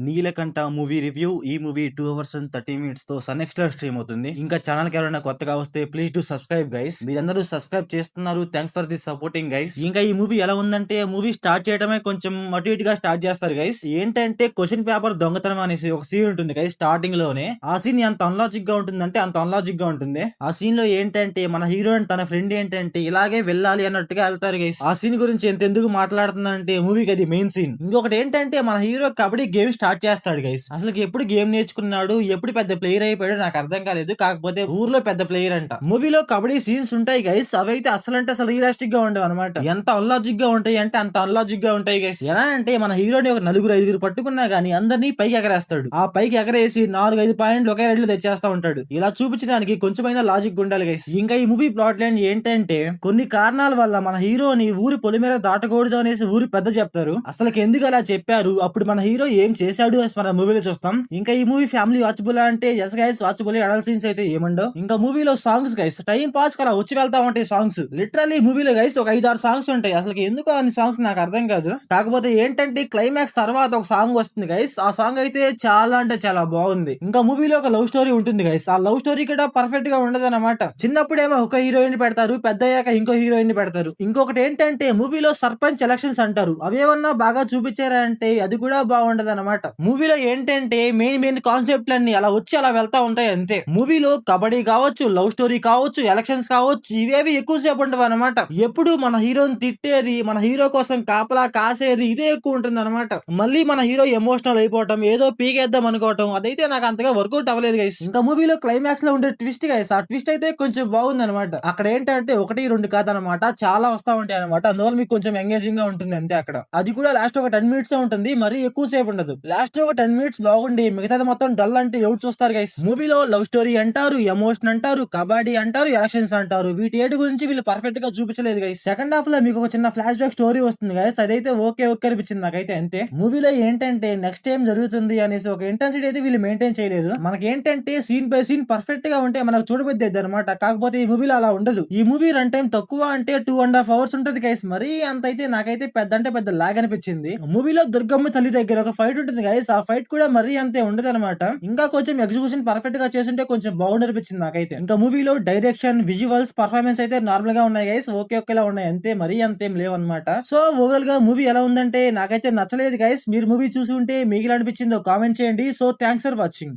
Neelakantha movie review. ఈ movie 2 hours and 30 minutes తో Sun Next లో స్ట్రీమ్ అవుతుంది. ఇంకా ఛానల్ కి ఎవరైనా కొత్తగా వస్తే ప్లీజ్ డు సబ్స్క్రైబ్ గైస్. మీరందరూ సబ్స్క్రైబ్ చేస్తున్నారు. Thanks for this supporting guys. ఇంకా ఈ మూవీ ఎలా ఉందంటే, మూవీ స్టార్ట్ చేయడమే కొంచెం అటు ఇటుగా స్టార్ట్ చేస్తారు గైస్. ఏంటంటే క్వశ్చన్ పేపర్ దొంగతనం అనేసి ఒక సీన్ ఉంటుంది గైస్ స్టార్టింగ్ లోనే. ఆ సీన్ ఎంత అన్లాజిక్ గా ఉంటుందంటే అంత అన్లాజిక్ గా ఉంటుంది. ఆ సీన్ లో ఏంటంటే మన హీరోయిన్ తన ఫ్రెండ్ ఏంటంటే ఇలాగే వెళ్ళాలి అన్నట్టుగా వెళ్తారు గైస్. ఆ సీన్ గురించి ఎందుకు మాట్లాడుతుందంటే మూవీకి అది మెయిన్ సీన్. ఇంకొకటి ఏంటంటే మన హీరో కబడ్డీ గేమ్ స్టార్ట్ చేస్తాడు గైస్. అసలు ఎప్పుడు గేమ్ నేర్చుకున్నాడు, ఎప్పుడు పెద్ద ప్లేయర్ అయిపోయాడు నాకు అర్థం కాలేదు. కాకపోతే ఊర్లో పెద్ద ప్లేయర్ అంట. మూవీలో కబడ్డీ సీన్స్ ఉంటాయి గైస్, అవైతే అసలు రియలిస్టిక్ గా ఉండవు అనమాట. ఎంత అన్లాజిక్ గా ఉంటాయి అంటే అంత అన్లాజిక్ గా ఉంటాయి గైస్. ఎలా అంటే మన హీరోని ఒక నలుగురు ఐదుగురు పట్టుకున్నా గానీ అందరినీ పైకి ఎగరేస్తాడు. ఆ పైకి ఎగరేసి 4-5 పాయింట్లు ఒకే రేట్లో తెచ్చేస్తా ఉంటాడు. ఇలా చూపించడానికి కొంచెమైనా లాజిక్ ఉండాలి గైస్. ఇంకా ఈ మూవీ ప్లాట్ లైన్ ఏంటంటే, కొన్ని కారణాల వల్ల మన హీరోని ఊరి పొలిమేర దాటకూడదు అనేసి ఊరి పెద్ద చెప్తారు. అసలు ఎందుకు అలా చెప్పారు, అప్పుడు మన హీరో ఏం చేశాడు అని మన మూవీలో చూస్తాం. ఇంకా ఈ మూవీ ఫ్యామిలీ వాచబుల్ అంటే ఎస్ గైస్ వాచబుల్. అడల్ సీన్స్ అయితే ఏముండవు. ఇంకా మూవీలో సాంగ్స్ గైస్ టైం పాస్ అలా వచ్చి వెళ్తా ఉంటాయి సాంగ్స్. లిటరల్లీ మూవీలో గైస్ ఒక 5-6 సాంగ్స్ ఉంటాయి. అసలు ఎందుకు అన్ని సాంగ్స్ నాకు అర్థం కాదు. కాకపోతే ఏంటంటే క్లైమాక్స్ తర్వాత ఒక సాంగ్ వస్తుంది గైస్. ఆ సాంగ్ అయితే చాలా అంటే చాలా బాగుంది. ఇంకా మూవీలో ఒక లవ్ స్టోరీ ఉంటుంది గైస్. ఆ లవ్ స్టోరీ కూడా పర్ఫెక్ట్ గా ఉండదు అనమాట. చిన్నప్పుడేమో ఒక హీరోయిన్ పెడతారు, పెద్ద అయ్యాక ఇంకో హీరోయిన్ పెడతారు. ఇంకొకటి ఏంటంటే మూవీలో సర్పంచ్ ఎలక్షన్స్ అంటారు, అవేమన్నా బాగా చూపించారంటే అది కూడా బాగుండదు అనమాట. మూవీలో ఏంటంటే మెయిన్ కాన్సెప్ట్ అన్ని అలా వచ్చి అలా వెళ్తా ఉంటాయి అంతే. మూవీలో కబడ్డీ కావచ్చు, లవ్ స్టోరీ కావచ్చు, ఎలక్షన్స్ కావచ్చు, ఇవేవి ఎక్కువసేపు ఉండవు అనమాట. ఎప్పుడు మన హీరోని తిట్టేది, మన హీరో కోసం కాపలా కాసేది ఇదే ఎక్కువ ఉంటుంది అనమాట. మళ్ళీ మన హీరో ఎమోషనల్ అయిపోవటం, ఏదో పీకేద్దాం అనుకోవటం, అదైతే నాకు అంతగా వర్కౌట్ అవ్వలేదు గైస్. ఇంకా మూవీలో క్లైమాక్స్ లో ఉండే ట్విస్ట్ గైస్, ఆ ట్విస్ట్ అయితే కొంచెం బాగుంది అనమాట. అక్కడ ఏంటంటే 1-2 కాదనమాట, చాలా వస్తా ఉంటాయి అనమాట. అందువల్ల మీకు కొంచెం ఎంగేజింగ్ గా ఉంటుంది అంతే. అక్కడ అది కూడా లాస్ట్ ఒక 10 మినిట్స్ ఉంటుంది, మరీ ఎక్కువ సేపు ఉండదు. లాస్ట్ ఒక 10 మినిట్స్ బాగుండి మిగతాది మొత్తం డల్ అంటే ఎవరు చూస్తారు గైస్. మూవీలో లవ్ స్టోరీ అంటారు, ఎమోషన్ అంటారు, కబడ్డీ అంటారు, ఎలక్షన్స్ అంటారు, వీటి ఏడు గురించి వీళ్ళు పర్ఫెక్ట్ గా చూపించలేదు గైస్. సెకండ్ హాఫ్ లో మీకు ఒక చిన్న ఫ్లాష్ బ్యాక్ స్టోరీ వస్తుంది గైస్, అదైతే ఓకే అనిపించింది నాకైతే అంతే. మూవీలో ఏంటంటే నెక్స్ట్ ఏం జరుగుతుంది అనేసి ఒక ఇంటెన్సిటీ అయితే వీళ్ళు మెయింటైన్ చేయలేదు. మనకి ఏంటంటే సీన్ బై సీన్ పర్ఫెక్ట్ గా ఉంటే మనకు చూడబుద్ది అనమాట. కాకపోతే ఈ మూవీలో అలా ఉండదు. ఈ మూవీ రన్ టైం తక్కువ అంటే 2.5 hours ఉంటుంది గైస్. మరీ అంత అయితే నాకైతే పెద్ద లాగ్ అనిపించింది. మూవీలో దుర్గమ్మ తల్లి దగ్గర ఒక ఫైట్ ఉంటుంది గైస్, ఆ ఫైట్ కూడా మరీ అంతే ఉండదు అనమాట. ఇంకా కొంచెం ఎగ్జిక్యూషన్ పర్ఫెక్ట్ గా చేస్తుంటే కొంచెం బాగుండనిపించింది నాకైతే. ఇంకా మూవీలో డైరెక్షన్, విజువల్స్, పర్ఫార్మెన్స్ అయితే నార్మల్ గా ఉన్నాయి గైస్, ఓకేలా ఉన్నాయి అంతే, మరీ అంతేం లేవన్నమాట. సో ఓవరాల్ గా మూవీ ఎలా ఉందంటే నాకైతే నచ్చలేదు గైస్. మీరు మూవీ చూసి ఉంటే మీకు ఎలా అనిపించిందో కామెంట్ చేయండి. So thanks for watching.